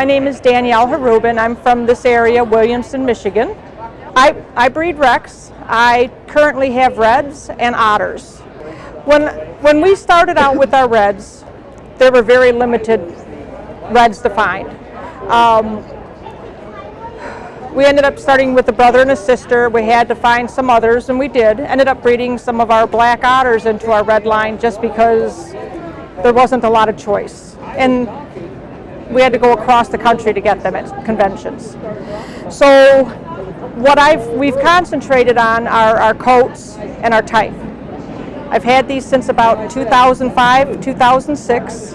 My name is Danielle Harubin. I'm from this area, Williamston, Michigan. I breed Rex. I currently have Reds and Otters. When we started out with our Reds, there were very limited Reds to find. We ended up starting with a brother and a sister. We had to find some others, and we did. Ended up breeding some of our black otters into our red line just because there wasn't a lot of choice. And we had to go across the country to get them at conventions. So we've concentrated on our coats and our type. I've had these since about 2005, 2006,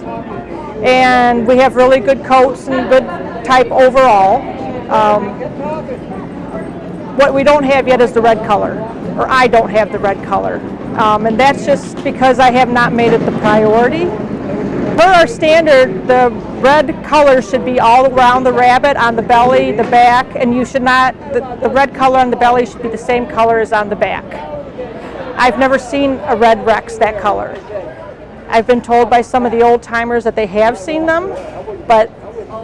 and we have really good coats and good type overall. What we don't have yet is the red color, or I don't have the red color, and that's just because I have not made it the priority. Per our standard, the red color should be all around the rabbit, on the belly, the back, and you should not, the red color on the belly should be the same color as on the back. I've never seen a red Rex that color. I've been told by some of the old timers that they have seen them, but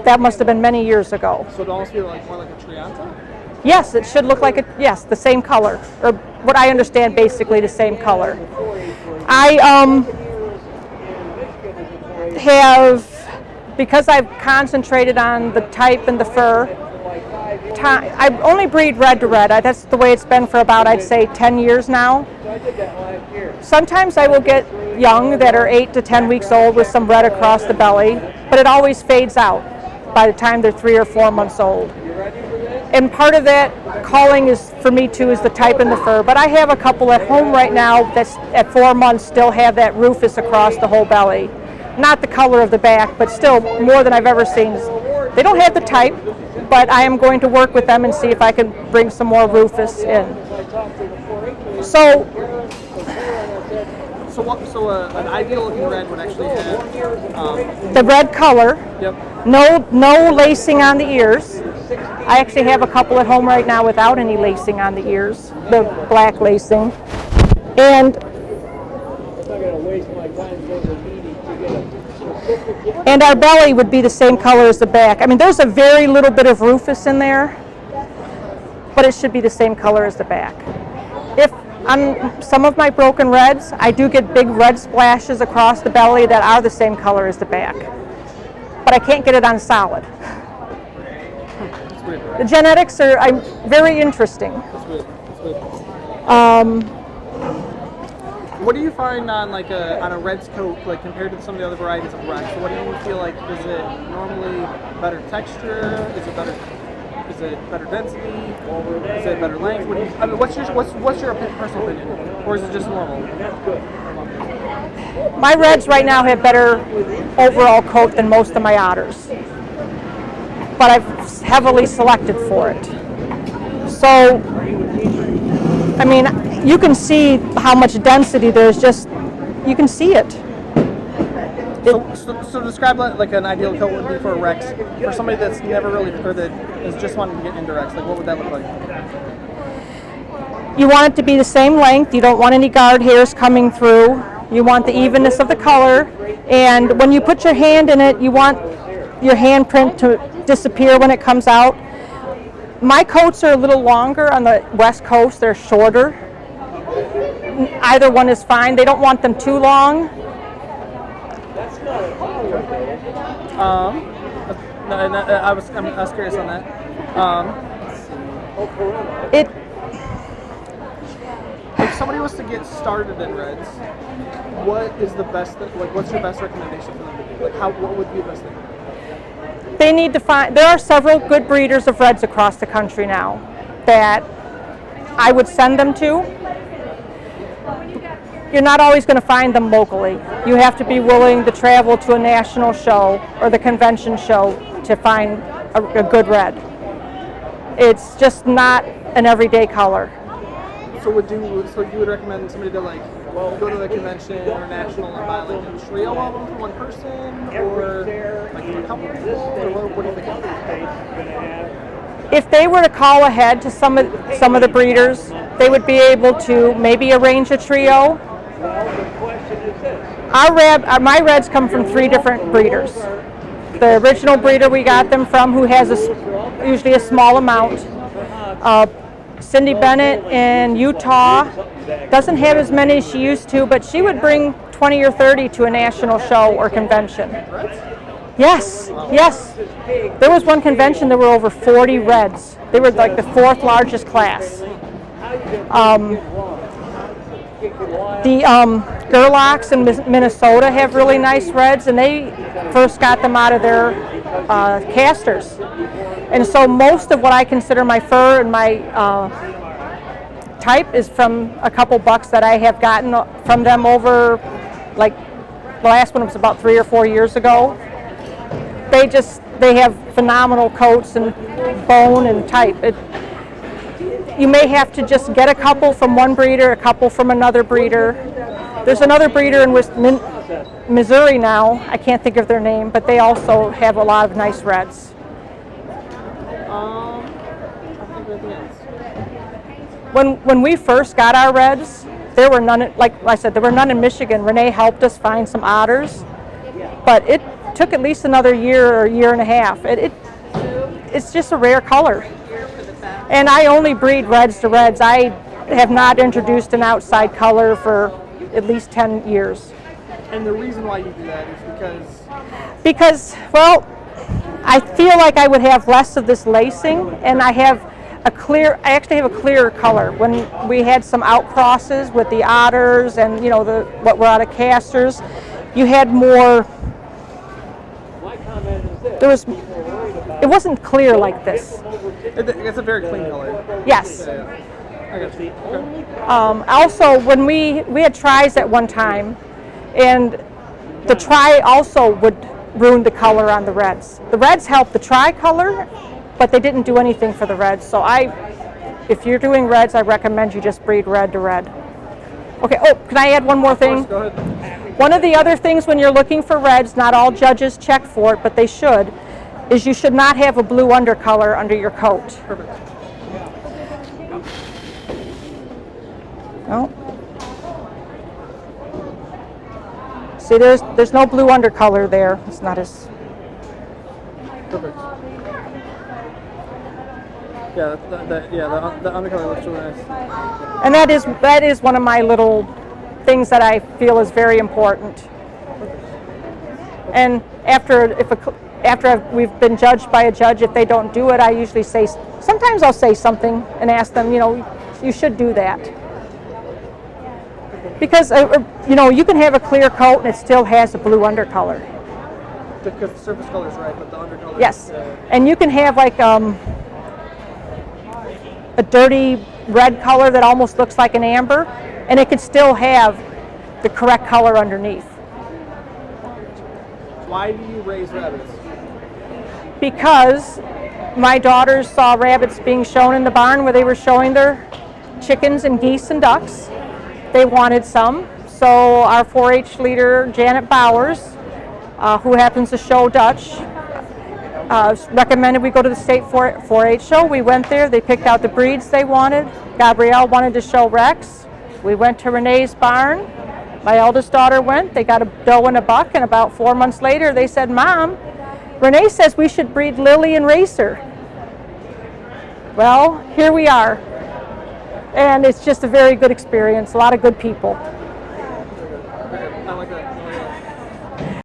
that must have been many years ago. So it almost feel like more like a Trianta? Yes, it should look like yes, the same color, or what I understand, basically the same color. I because I've concentrated on the type and the fur, I only breed red to red. That's the way it's been for about, I'd say, 10 years now. Sometimes I will get young that are 8 to 10 weeks old with some red across the belly, but it always fades out by the time they're 3 or 4 months old. And part of that calling is, for me too, is the type and the fur. But I have a couple at home right now that's at 4 months still have that rufous across the whole belly. Not the color of the back, but still more than I've ever seen. They don't have the type, but I am going to work with them and see if I can bring some more rufous in. So an ideal looking red would actually have the red color. Yep. No lacing on the ears. I actually have a couple at home right now without any lacing on the ears, the black lacing. And our belly would be the same color as the back. I mean, there's a very little bit of rufous in there, but it should be the same color as the back. If on some of my broken reds, I do get big red splashes across the belly that are the same color as the back, but I can't get it on solid. The genetics are very interesting. What do you find on on a red's coat, like compared to some of the other varieties of Rex? What do you feel like? Is it normally better texture? Is it better density? Is it better length? What's your personal opinion, or is it just normal? My reds right now have better overall coat than most of my otters, but I've heavily selected for it. So, I mean, you can see how much density there's. You can see it. So describe like an ideal coat would be for a Rex, for somebody that's never really, or that is just wanting to get into Rex. Like, what would that look like? You want it to be the same length. You don't want any guard hairs coming through. You want the evenness of the color. And when you put your hand in it, you want your handprint to disappear when it comes out. My coats are a little longer on the West Coast. They're shorter. Either one is fine. They don't want them too long. I was curious on that. If somebody was to get started in reds, what is the best? What's your best recommendation for them to do? What would be the best thing? They need to find. There are several good breeders of reds across the country now that I would send them to. You're not always going to find them locally. You have to be willing to travel to a national show or the convention show to find a good red. It's just not an everyday color. So you would recommend somebody to go to the convention or national and buy a trio of them for one person, or for a couple people, or what do you think? If they were to call ahead to some of the breeders, they would be able to maybe arrange a trio. My reds come from 3 different breeders. the original breeder we got them from, who has usually a small amount. Cindy Bennett in Utah doesn't have as many as she used to, but she would bring 20 or 30 to a national show or convention. Yes, yes. There was one convention, there were over 40 reds. They were like the 4th largest class. The Gerlachs in Minnesota have really nice reds, and they first got them out of their casters. And so most of what I consider my fur and my type is from a couple bucks that I have gotten from them over, like the last one was about 3 or 4 years ago. They have phenomenal coats and bone and type. You may have to just get a couple from one breeder, a couple from another breeder. There's another breeder in Missouri now, I can't think of their name, but they also have a lot of nice reds. When we first got our reds, there were none, like I said, there were none in Michigan. Renee helped us find some otters, but it took at least another year or year and a half. It's just a rare color. And I only breed reds to reds. I have not introduced an outside color for at least 10 years. And the reason why you do that is because, well, I feel like I would have less of this lacing, and I actually have a clearer color. When we had some outcrosses with the otters and what were out of casters, you had more. It wasn't clear like this. It's a very clean color. Yes. Yeah. I got you. Okay. Also, when we had tries at one time, and the try also would ruin the color on the reds. The reds helped the try color, but they didn't do anything for the reds. So if you're doing reds, I recommend you just breed red to red. Okay, can I add one more thing? Of course, go ahead. One of the other things when you're looking for reds, not all judges check for it, but they should, is you should not have a blue undercolor under your coat. Perfect. No. See, there's no blue undercolor there. It's not as. Perfect. Yeah, the undercolor looks really nice. And that is one of my little things that I feel is very important. And after we've been judged by a judge, if they don't do it, I usually sometimes I'll say something and ask them, you should do that. Because, you can have a clear coat and it still has a blue undercolor. Because the surface color is right, but the undercolor. Yes, and you can have like a dirty red color that almost looks like an amber, and it could still have the correct color underneath. Why do you raise rabbits? Because my daughters saw rabbits being shown in the barn where they were showing their chickens and geese and ducks. They wanted some, so our 4-H leader, Janet Bowers, who happens to show Dutch, recommended we go to the state 4-H show. We went there, they picked out the breeds they wanted. Gabrielle wanted to show Rex. We went to Renee's barn. My eldest daughter went, they got a doe and a buck, and about 4 months later they said, Mom, Renee says we should breed Lily and Racer. Well, here we are. And it's just a very good experience, a lot of good people. I like that.